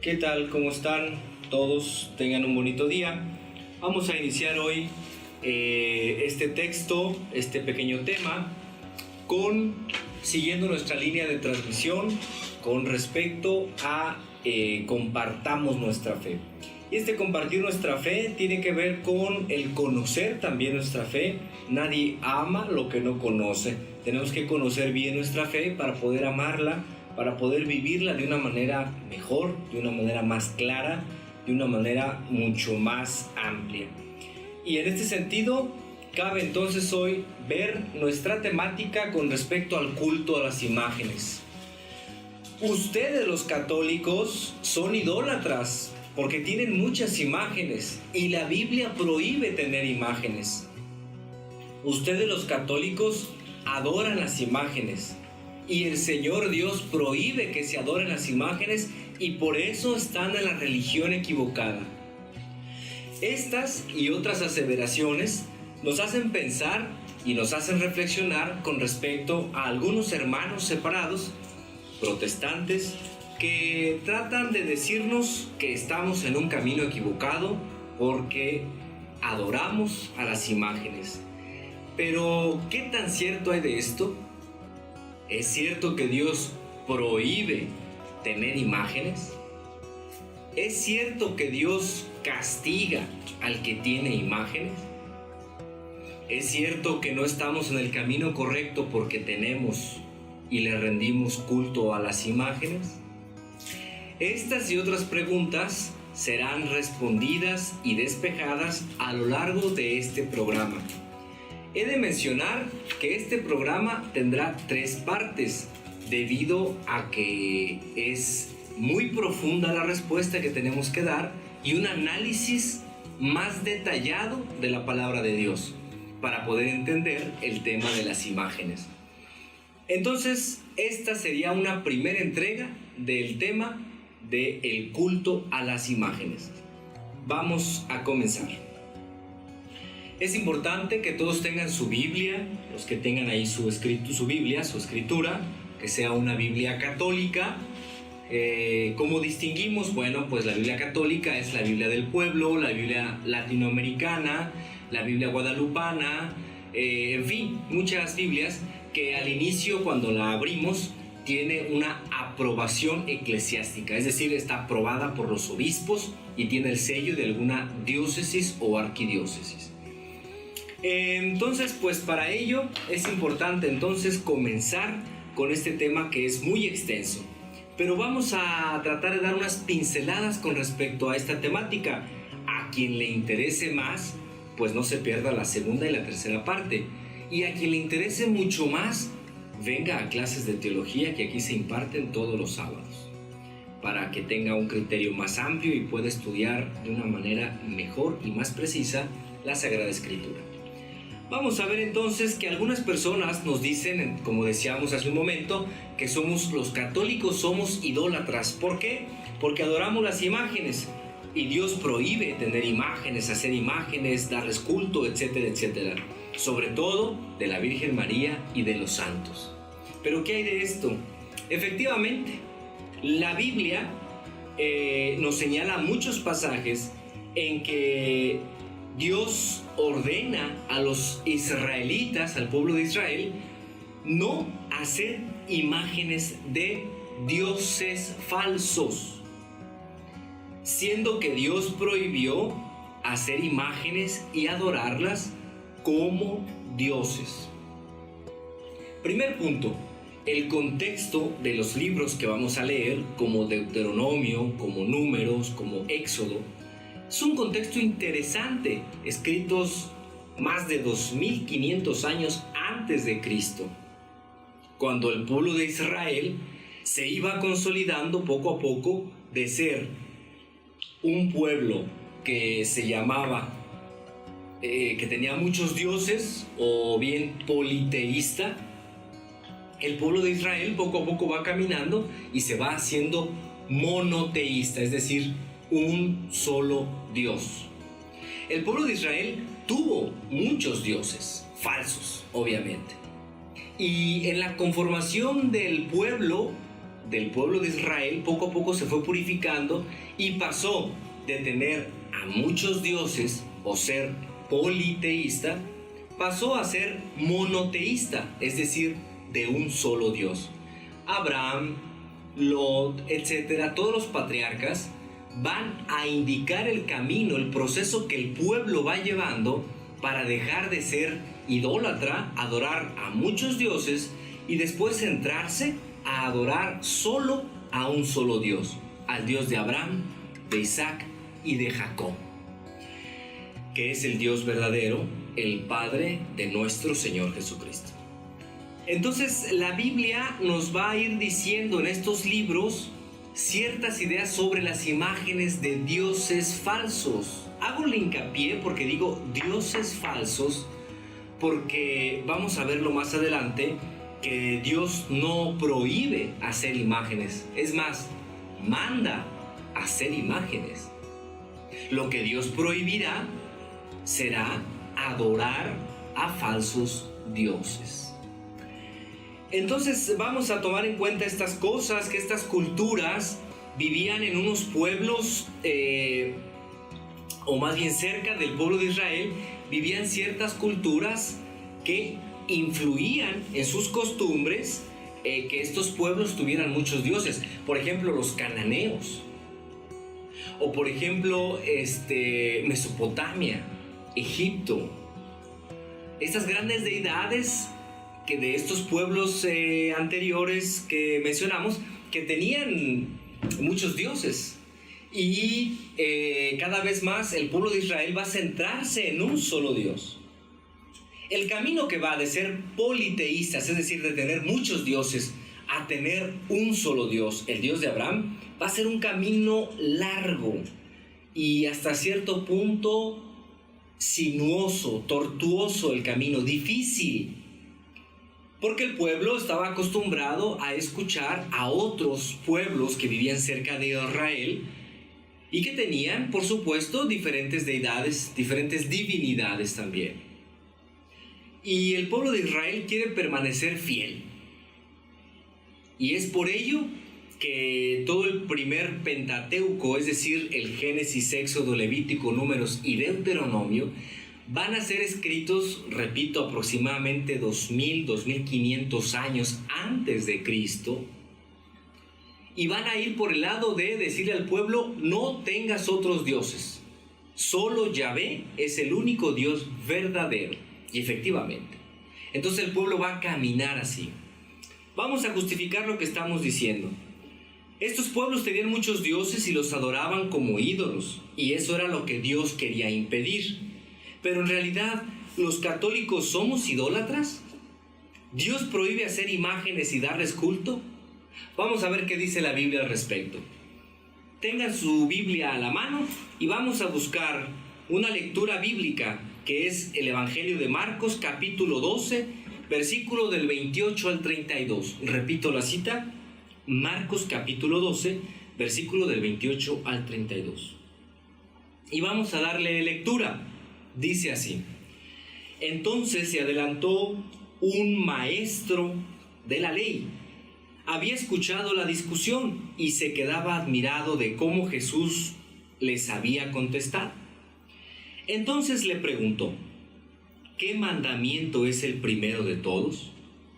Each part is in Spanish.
¿Qué tal? ¿Cómo están? Todos tengan un bonito día. Vamos a iniciar hoy este texto, este pequeño tema, siguiendo nuestra línea de transmisión con respecto a compartamos nuestra fe. Y este compartir nuestra fe tiene que ver con el conocer también nuestra fe. Nadie ama lo que no conoce. Tenemos que conocer bien nuestra fe para poder amarla, para poder vivirla de una manera mejor, de una manera más clara, de una manera mucho más amplia. Y en este sentido, cabe entonces hoy ver nuestra temática con respecto al culto a las imágenes. Ustedes, los católicos, son idólatras porque tienen muchas imágenes y la Biblia prohíbe tener imágenes. Ustedes, los católicos, adoran las imágenes y el Señor Dios prohíbe que se adoren las imágenes y por eso están en la religión equivocada. Estas y otras aseveraciones nos hacen pensar y nos hacen reflexionar con respecto a algunos hermanos separados, protestantes, que tratan de decirnos que estamos en un camino equivocado porque adoramos a las imágenes. Pero, ¿qué tan cierto hay de esto? ¿Es cierto que Dios prohíbe tener imágenes? ¿Es cierto que Dios castiga al que tiene imágenes? ¿Es cierto que no estamos en el camino correcto porque tenemos y le rendimos culto a las imágenes? Estas y otras preguntas serán respondidas y despejadas a lo largo de este programa. He de mencionar que este programa tendrá 3 partes, debido a que es muy profunda la respuesta que tenemos que dar y un análisis más detallado de la palabra de Dios para poder entender el tema de las imágenes. Entonces, esta sería una primera entrega del tema del culto a las imágenes. Vamos a comenzar. Es importante que todos tengan su Biblia, los que tengan ahí su Biblia, su escritura, que sea una Biblia católica. ¿Cómo distinguimos? Bueno, pues la Biblia católica es la Biblia del pueblo, la Biblia latinoamericana, la Biblia guadalupana, en fin, muchas Biblias que al inicio, cuando la abrimos, tiene una aprobación eclesiástica, es decir, está aprobada por los obispos y tiene el sello de alguna diócesis o arquidiócesis. Entonces, pues para ello es importante entonces comenzar con este tema que es muy extenso. Pero vamos a tratar de dar unas pinceladas con respecto a esta temática. A quien le interese más, pues no se pierda la segunda y la tercera parte. Y a quien le interese mucho más, venga a clases de teología que aquí se imparten todos los sábados, para que tenga un criterio más amplio y pueda estudiar de una manera mejor y más precisa la Sagrada Escritura. Vamos a ver entonces que algunas personas nos dicen, como decíamos hace un momento, que los católicos somos idólatras. ¿Por qué? Porque adoramos las imágenes y Dios prohíbe tener imágenes, hacer imágenes, darles culto, etcétera, etcétera. Sobre todo de la Virgen María y de los santos. ¿Pero qué hay de esto? Efectivamente, la Biblia nos señala muchos pasajes en que Dios ordena a los israelitas, al pueblo de Israel, no hacer imágenes de dioses falsos, siendo que Dios prohibió hacer imágenes y adorarlas como dioses. Primer punto, el contexto de los libros que vamos a leer, como Deuteronomio, como Números, como Éxodo, es un contexto interesante, escritos más de 2500 años antes de Cristo, cuando el pueblo de Israel se iba consolidando poco a poco de ser un pueblo que se llamaba, que tenía muchos dioses, o bien politeísta. El pueblo de Israel poco a poco va caminando y se va haciendo monoteísta, es decir, un solo Dios. El pueblo de Israel tuvo muchos dioses, falsos, obviamente. Y en la conformación del pueblo del pueblo de Israel poco a poco se fue purificando y pasó de tener a muchos dioses o ser politeísta, pasó a ser monoteísta, es decir, de un solo Dios. Abraham, Lot, etcétera, todos los patriarcas van a indicar el camino, el proceso que el pueblo va llevando para dejar de ser idólatra, adorar a muchos dioses y después centrarse a adorar solo a un solo Dios, al Dios de Abraham, de Isaac y de Jacob, que es el Dios verdadero, el Padre de nuestro Señor Jesucristo. Entonces la Biblia nos va a ir diciendo en estos libros ciertas ideas sobre las imágenes de dioses falsos. Hago el hincapié porque digo dioses falsos porque vamos a verlo más adelante que Dios no prohíbe hacer imágenes, es más, manda hacer imágenes. Lo que Dios prohibirá será adorar a falsos dioses. Entonces vamos a tomar en cuenta estas cosas, que estas culturas vivían en unos pueblos, o más bien cerca del pueblo de Israel, vivían ciertas culturas que influían en sus costumbres, que estos pueblos tuvieran muchos dioses. Por ejemplo, los cananeos, o por ejemplo, Mesopotamia, Egipto. Estas grandes deidades que de estos pueblos anteriores que mencionamos, que tenían muchos dioses. Y cada vez más el pueblo de Israel va a centrarse en un solo Dios. El camino que va de ser politeístas, es decir, de tener muchos dioses, a tener un solo Dios, el Dios de Abraham, va a ser un camino largo y hasta cierto punto sinuoso, tortuoso el camino, difícil, porque el pueblo estaba acostumbrado a escuchar a otros pueblos que vivían cerca de Israel y que tenían, por supuesto, diferentes deidades, diferentes divinidades también. Y el pueblo de Israel quiere permanecer fiel. Y es por ello que todo el primer Pentateuco, es decir, el Génesis, Éxodo, Levítico, Números y Deuteronomio, van a ser escritos, repito, aproximadamente 2500 años antes de Cristo. Y van a ir por el lado de decirle al pueblo: no tengas otros dioses. Solo Yahvé es el único Dios verdadero. Y efectivamente. Entonces el pueblo va a caminar así. Vamos a justificar lo que estamos diciendo. Estos pueblos tenían muchos dioses y los adoraban como ídolos. Y eso era lo que Dios quería impedir. Pero en realidad, ¿los católicos somos idólatras? ¿Dios prohíbe hacer imágenes y darles culto? Vamos a ver qué dice la Biblia al respecto. Tengan su Biblia a la mano y vamos a buscar una lectura bíblica que es el Evangelio de Marcos, capítulo 12, versículo del 28 al 32. Repito la cita, Marcos capítulo 12, versículo del 28 al 32. Y vamos a darle lectura. Dice así: entonces se adelantó un maestro de la ley. Había escuchado la discusión y se quedaba admirado de cómo Jesús les había contestado. Entonces le preguntó: ¿qué mandamiento es el primero de todos?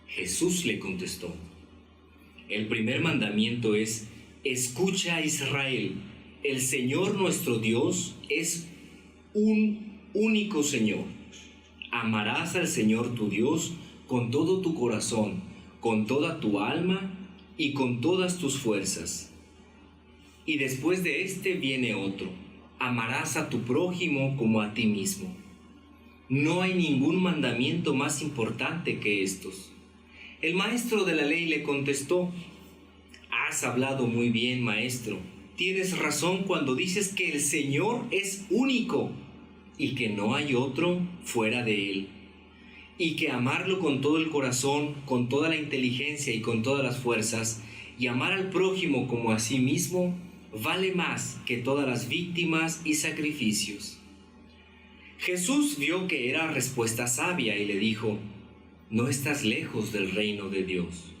Jesús le contestó: el primer mandamiento es: escucha, Israel, el Señor nuestro Dios es un único Señor. Amarás al Señor tu Dios con todo tu corazón, con toda tu alma y con todas tus fuerzas. Y después de este viene otro: amarás a tu prójimo como a ti mismo. No hay ningún mandamiento más importante que estos. El maestro de la ley le contestó: has hablado muy bien, maestro. Tienes razón cuando dices que el Señor es único y que no hay otro fuera de Él, y que amarlo con todo el corazón, con toda la inteligencia y con todas las fuerzas, y amar al prójimo como a sí mismo, vale más que todas las víctimas y sacrificios. Jesús vio que era respuesta sabia y le dijo: no estás lejos del reino de Dios.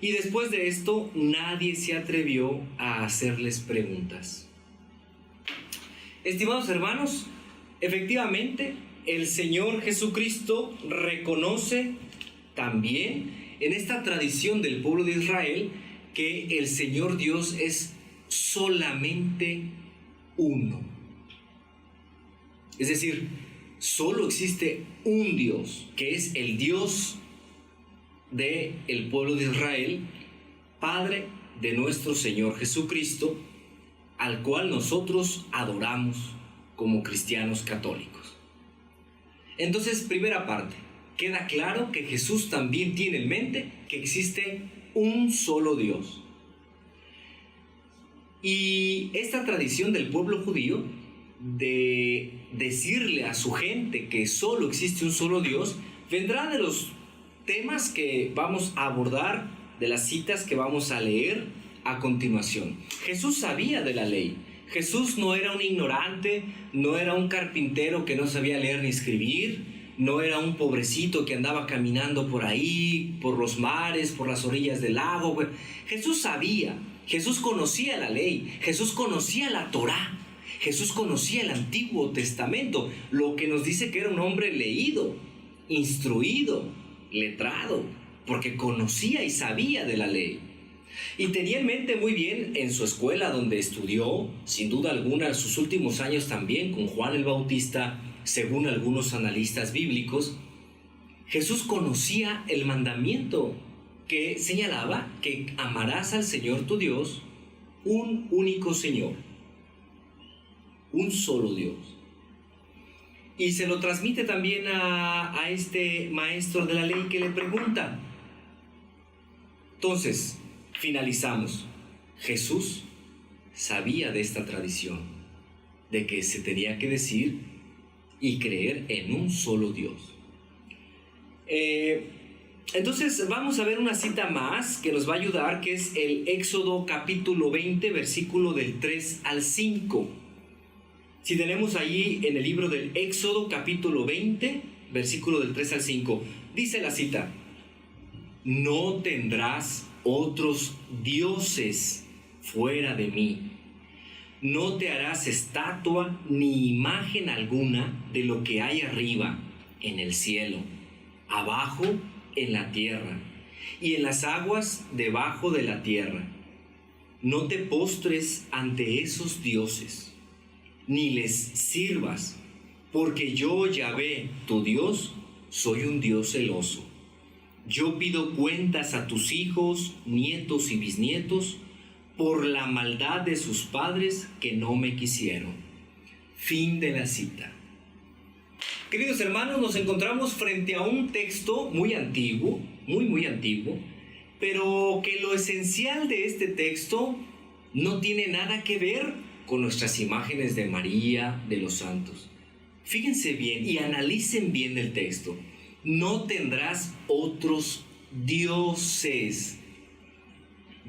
Y después de esto, nadie se atrevió a hacerles preguntas. Estimados hermanos, efectivamente, el Señor Jesucristo reconoce también en esta tradición del pueblo de Israel que el Señor Dios es solamente uno. Es decir, solo existe un Dios, que es el Dios del pueblo de Israel, Padre de nuestro Señor Jesucristo, al cual nosotros adoramos como cristianos católicos. Entonces, primera parte, queda claro que Jesús también tiene en mente que existe un solo Dios. Y esta tradición del pueblo judío de decirle a su gente que solo existe un solo Dios vendrá de los temas que vamos a abordar, de las citas que vamos a leer a continuación. Jesús sabía de la ley. Jesús no era un ignorante, no era un carpintero que no sabía leer ni escribir, no era un pobrecito que andaba caminando por ahí, por los mares, por las orillas del lago. Jesús sabía, Jesús conocía la ley, Jesús conocía la Torá, Jesús conocía el Antiguo Testamento, lo que nos dice que era un hombre leído, instruido, letrado, porque conocía y sabía de la ley. Y tenía en mente muy bien en su escuela donde estudió, sin duda alguna, sus últimos años también con Juan el Bautista, según algunos analistas bíblicos, Jesús conocía el mandamiento que señalaba que amarás al Señor tu Dios, un único Señor, un solo Dios. Y se lo transmite también a este maestro de la ley que le pregunta. Entonces, finalizamos. Jesús sabía de esta tradición, de que se tenía que decir y creer en un solo Dios. Entonces vamos a ver una cita más que nos va a ayudar, que es el Éxodo capítulo 20, versículo del 3 al 5. Si tenemos ahí en el libro del Éxodo capítulo 20, versículo del 3 al 5, dice la cita: no tendrás otros dioses fuera de mí. No te harás estatua ni imagen alguna de lo que hay arriba en el cielo, abajo en la tierra y en las aguas debajo de la tierra. No te postres ante esos dioses, ni les sirvas, porque yo, Yahvé, tu Dios, soy un Dios celoso. Yo pido cuentas a tus hijos, nietos y bisnietos por la maldad de sus padres que no me quisieron. Fin de la cita. Queridos hermanos, nos encontramos frente a un texto muy antiguo, muy antiguo, pero que lo esencial de este texto no tiene nada que ver con nuestras imágenes de María, de los santos. Fíjense bien y analicen bien el texto. No tendrás otros dioses.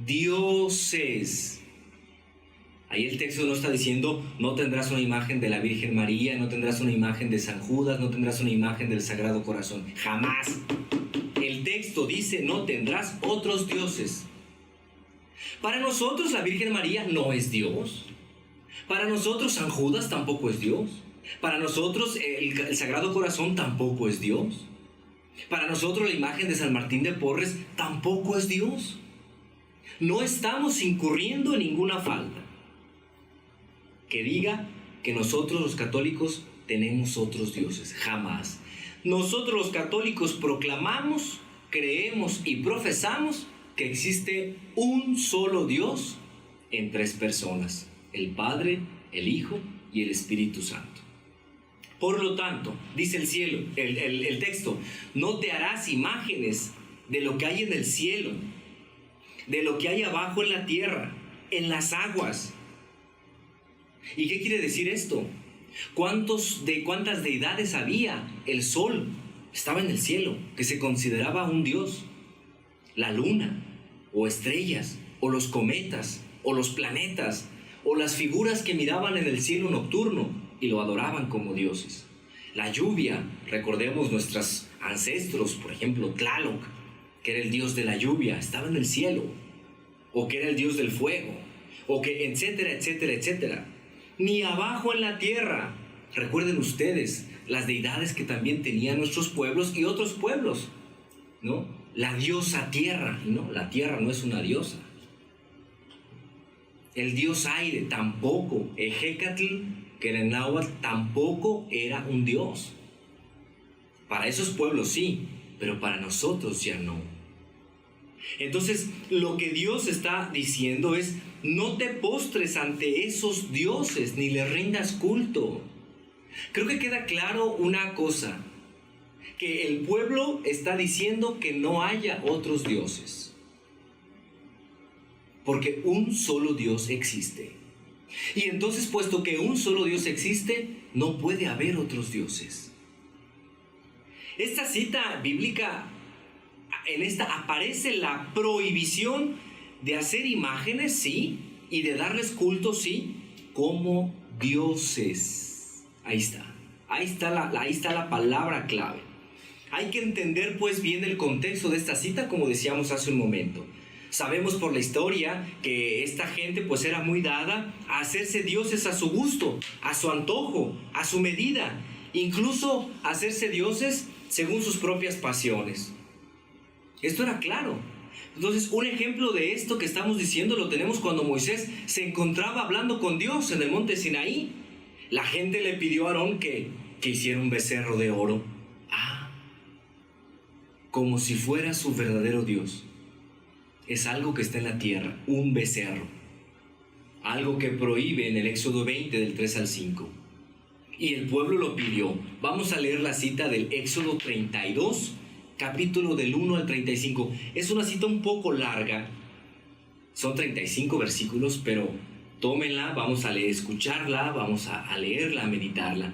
Dioses. Ahí el texto no está diciendo no tendrás una imagen de la Virgen María, no tendrás una imagen de San Judas, no tendrás una imagen del Sagrado Corazón. Jamás. El texto dice no tendrás otros dioses. Para nosotros la Virgen María no es Dios. Para nosotros San Judas tampoco es Dios. Para nosotros el Sagrado Corazón tampoco es Dios. Para nosotros la imagen de San Martín de Porres tampoco es Dios. No estamos incurriendo en ninguna falta que diga que nosotros los católicos tenemos otros dioses. Jamás. Nosotros los católicos proclamamos, creemos y profesamos que existe un solo Dios en tres personas: el Padre, el Hijo y el Espíritu Santo. Por lo tanto, dice el texto, no te harás imágenes de lo que hay en el cielo, de lo que hay abajo en la tierra, en las aguas. ¿Y qué quiere decir esto? ¿Cuántas deidades había? El sol estaba en el cielo, que se consideraba un dios. La luna, o estrellas, o los cometas, o los planetas, o las figuras que miraban en el cielo nocturno y lo adoraban como dioses. La lluvia, recordemos nuestros ancestros, por ejemplo, Tlaloc, que era el dios de la lluvia, estaba en el cielo, o que era el dios del fuego, o que etcétera, etcétera, etcétera. Ni abajo en la tierra. Recuerden ustedes las deidades que también tenían nuestros pueblos y otros pueblos, ¿no? La diosa tierra, ¿no? La tierra no es una diosa. El dios aire tampoco. Ejecatl, que era en náhuatl, tampoco era un dios. Para esos pueblos sí, pero para nosotros ya no. Entonces, lo que Dios está diciendo es: no te postres ante esos dioses, ni le rindas culto. Creo que queda claro una cosa, que el pueblo está diciendo que no haya otros dioses, porque un solo Dios existe. Y entonces, puesto que un solo Dios existe, no puede haber otros dioses. Esta cita bíblica, en esta aparece la prohibición de hacer imágenes, sí, y de darles culto, sí, como dioses. Ahí está la palabra clave. Hay que entender pues bien el contexto de esta cita, como decíamos hace un momento. Sabemos por la historia que esta gente pues era muy dada a hacerse dioses a su gusto, a su antojo, a su medida, incluso a hacerse dioses según sus propias pasiones. Esto era claro. Entonces, un ejemplo de esto que estamos diciendo lo tenemos cuando Moisés se encontraba hablando con Dios en el monte Sinaí. La gente le pidió a Aarón que hiciera un becerro de oro. Como si fuera su verdadero Dios. Es algo que está en la tierra, un becerro. Algo que prohíbe en el Éxodo 20 del 3 al 5. Y el pueblo lo pidió. Vamos a leer la cita del Éxodo 32, capítulo del 1 al 35. Es una cita un poco larga. Son 35 versículos, pero tómenla, vamos a escucharla, vamos a leerla, a meditarla.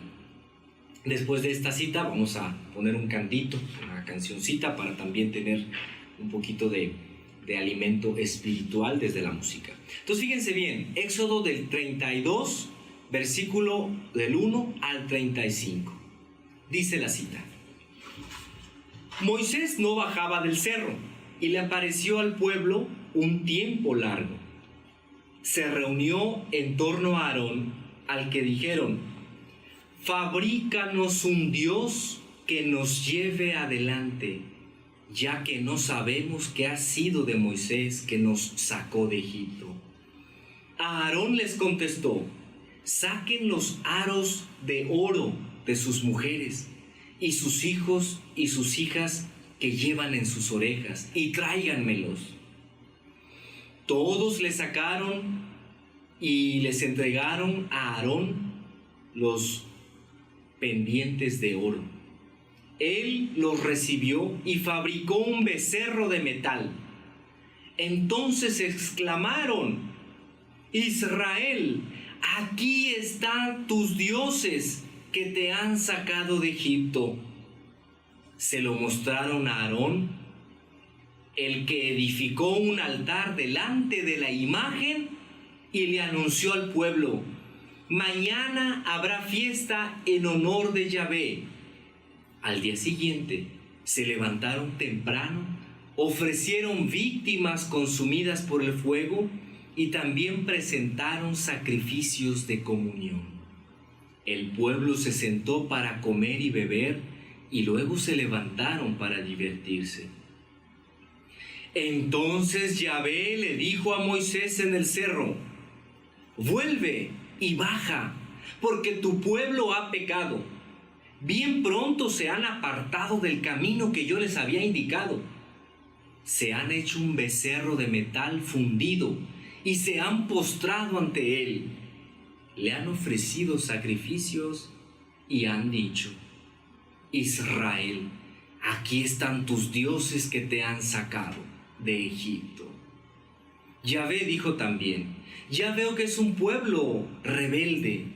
Después de esta cita vamos a poner un cantito, una cancioncita, para también tener un poquito de alimento espiritual desde la música. Entonces fíjense bien, Éxodo del 32, versículo del 1 al 35. Dice la cita: Moisés no bajaba del cerro y le apareció al pueblo un tiempo largo. Se reunió en torno a Aarón, al que dijeron: fabrícanos un Dios que nos lleve adelante, ya que no sabemos qué ha sido de Moisés que nos sacó de Egipto. A Aarón les contestó: saquen los aros de oro de sus mujeres y sus hijos y sus hijas que llevan en sus orejas, y tráiganmelos. Todos le sacaron y les entregaron a Aarón los pendientes de oro. Él los recibió y fabricó un becerro de metal. Entonces exclamaron: Israel, aquí están tus dioses que te han sacado de Egipto. Se lo mostraron a Aarón, el que edificó un altar delante de la imagen, y le anunció al pueblo: mañana habrá fiesta en honor de Yahvé. Al día siguiente se levantaron temprano, ofrecieron víctimas consumidas por el fuego y también presentaron sacrificios de comunión. El pueblo se sentó para comer y beber, y luego se levantaron para divertirse. Entonces Yahvé le dijo a Moisés en el cerro: vuelve y baja, porque tu pueblo ha pecado. Bien pronto se han apartado del camino que yo les había indicado. Se han hecho un becerro de metal fundido y se han postrado ante él. Le han ofrecido sacrificios y han dicho: Israel, aquí están tus dioses que te han sacado de Egipto. Yahvé dijo también: ya veo que es un pueblo rebelde.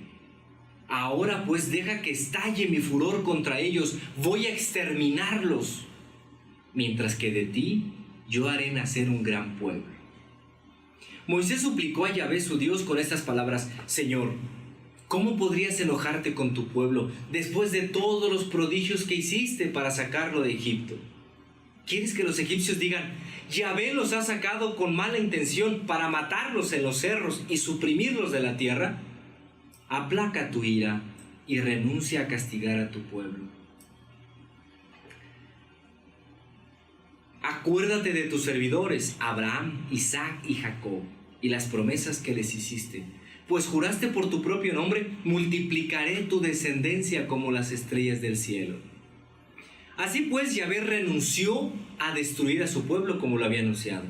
Ahora pues deja que estalle mi furor contra ellos, voy a exterminarlos, mientras que de ti yo haré nacer un gran pueblo. Moisés suplicó a Yahvé su Dios con estas palabras: Señor, ¿cómo podrías enojarte con tu pueblo después de todos los prodigios que hiciste para sacarlo de Egipto? ¿Quieres que los egipcios digan: Yahvé los ha sacado con mala intención para matarlos en los cerros y suprimirlos de la tierra? Aplaca tu ira y renuncia a castigar a tu pueblo. Acuérdate de tus servidores, Abraham, Isaac y Jacob, y las promesas que les hiciste. Pues juraste por tu propio nombre: multiplicaré tu descendencia como las estrellas del cielo. Así pues, Yahvé renunció a destruir a su pueblo como lo había anunciado.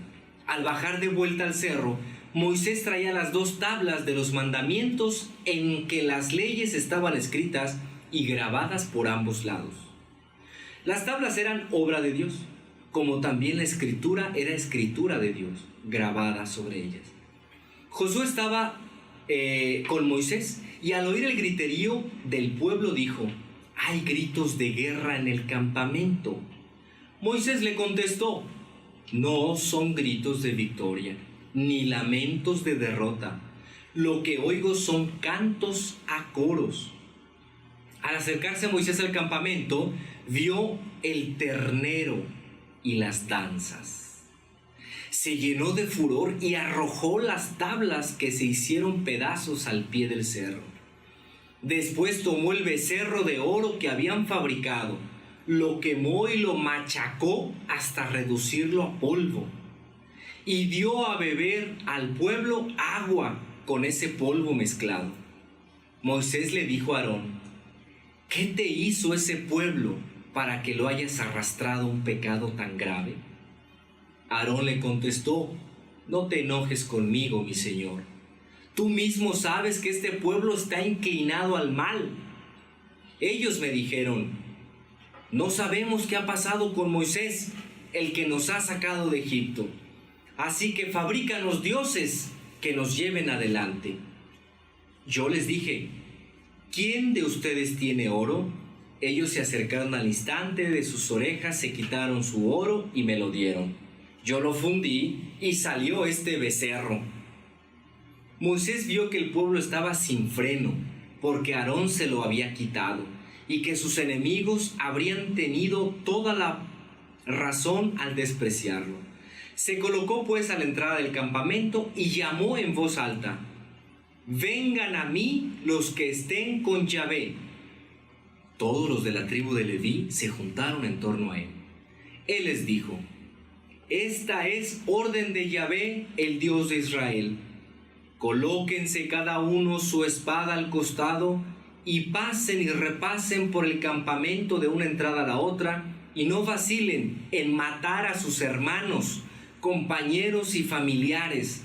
Al bajar de vuelta al cerro, Moisés traía las 2 tablas de los mandamientos en que las leyes estaban escritas y grabadas por ambos lados. Las tablas eran obra de Dios, como también la escritura era escritura de Dios, grabada sobre ellas. Josué estaba con Moisés, y al oír el griterío del pueblo dijo: hay gritos de guerra en el campamento. Moisés le contestó: no son gritos de victoria, ni lamentos de derrota. Lo que oigo son cantos a coros. Al acercarse Moisés al campamento, vio el ternero y las danzas. Se llenó de furor y arrojó las tablas, que se hicieron pedazos al pie del cerro. Después tomó el becerro de oro que habían fabricado, lo quemó y lo machacó hasta reducirlo a polvo, y dio a beber al pueblo agua con ese polvo mezclado. Moisés le dijo a Aarón: ¿qué te hizo ese pueblo para que lo hayas arrastrado a un pecado tan grave? Aarón le contestó: no te enojes conmigo, mi señor. Tú mismo sabes que este pueblo está inclinado al mal. Ellos me dijeron: no sabemos qué ha pasado con Moisés, el que nos ha sacado de Egipto. Así que fabrícanos dioses que nos lleven adelante. Yo les dije: ¿quién de ustedes tiene oro? Ellos se acercaron al instante, de sus orejas se quitaron su oro y me lo dieron. Yo lo fundí y salió este becerro. Moisés vio que el pueblo estaba sin freno, porque Aarón se lo había quitado, y que sus enemigos habrían tenido toda la razón al despreciarlo. Se colocó pues a la entrada del campamento y llamó en voz alta: vengan a mí los que estén con Yahvé. Todos los de la tribu de Leví se juntaron en torno a él. Él les dijo: esta es orden de Yahvé, el Dios de Israel. Colóquense cada uno su espada al costado y pasen y repasen por el campamento de una entrada a la otra, y no vacilen en matar a sus hermanos, compañeros y familiares.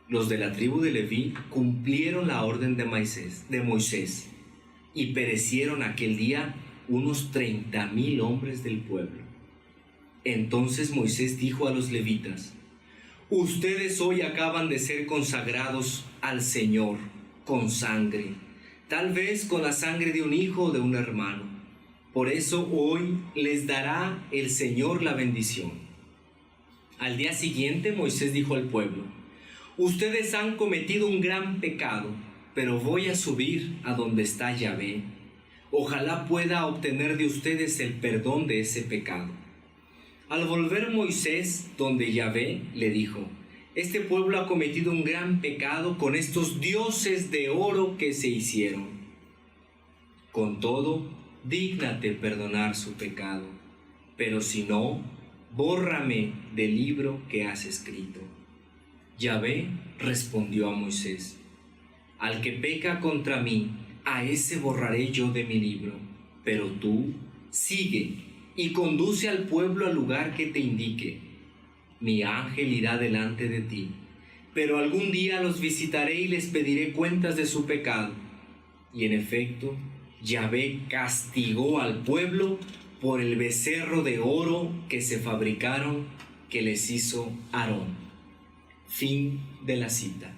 Los de la tribu de Leví cumplieron la orden de Moisés, y perecieron aquel día unos 30,000 hombres del pueblo. Entonces Moisés dijo a los levitas: ustedes hoy acaban de ser consagrados al Señor con sangre, tal vez con la sangre de un hijo o de un hermano. Por eso hoy les dará el Señor la bendición. Al día siguiente Moisés dijo al pueblo: ustedes han cometido un gran pecado, pero voy a subir a donde está Yahvé. Ojalá pueda obtener de ustedes el perdón de ese pecado. Al volver Moisés donde Yahvé, le dijo: este pueblo ha cometido un gran pecado con estos dioses de oro que se hicieron. Con todo, dígnate perdonar su pecado, pero si no, bórrame del libro que has escrito. Yahvé respondió a Moisés: al que peca contra mí, a ese borraré yo de mi libro, pero tú sigue y conduce al pueblo al lugar que te indique. Mi ángel irá delante de ti, pero algún día los visitaré y les pediré cuentas de su pecado. Y en efecto, Yahvé castigó al pueblo por el becerro de oro que se fabricaron, que les hizo Aarón. Fin de la cita.